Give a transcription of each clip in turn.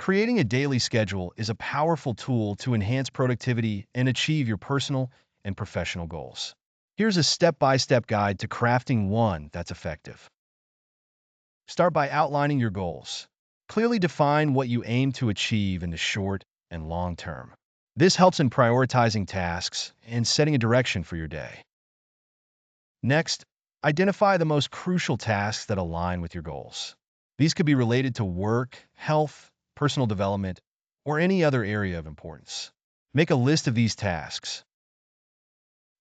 Creating a daily schedule is a powerful tool to enhance productivity and achieve your personal and professional goals. Here's a step-by-step guide to crafting one that's effective. Start by outlining your goals. Clearly define what you aim to achieve in the short and long term. This helps in prioritizing tasks and setting a direction for your day. Next, identify the most crucial tasks that align with your goals. These could be related to work, health, personal development, or any other area of importance. Make a list of these tasks.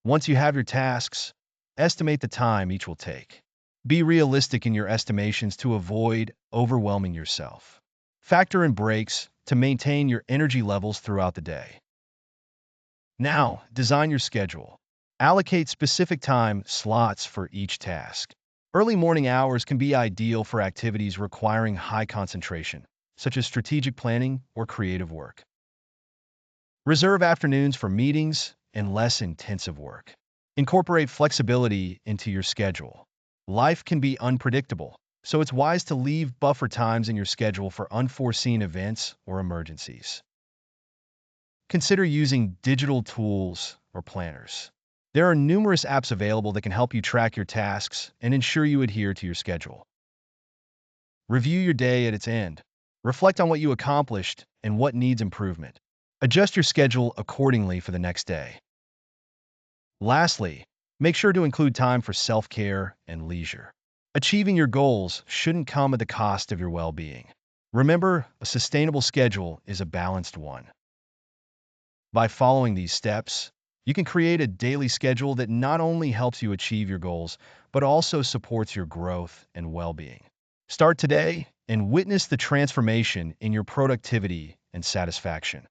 Once you have your tasks, estimate the time each will take. Be realistic in your estimations to avoid overwhelming yourself. Factor in breaks to maintain your energy levels throughout the day. Now, design your schedule. Allocate specific time slots for each task. Early morning hours can be ideal for activities requiring high concentration, such as strategic planning or creative work. Reserve afternoons for meetings and less intensive work. Incorporate flexibility into your schedule. Life can be unpredictable, so it's wise to leave buffer times in your schedule for unforeseen events or emergencies. Consider using digital tools or planners. There are numerous apps available that can help you track your tasks and ensure you adhere to your schedule. Review your day at its end. Reflect on what you accomplished and what needs improvement. Adjust your schedule accordingly for the next day. Lastly, make sure to include time for self-care and leisure. Achieving your goals shouldn't come at the cost of your well-being. Remember, a sustainable schedule is a balanced one. By following these steps, you can create a daily schedule that not only helps you achieve your goals, but also supports your growth and well-being. Start today and witness the transformation in your productivity and satisfaction.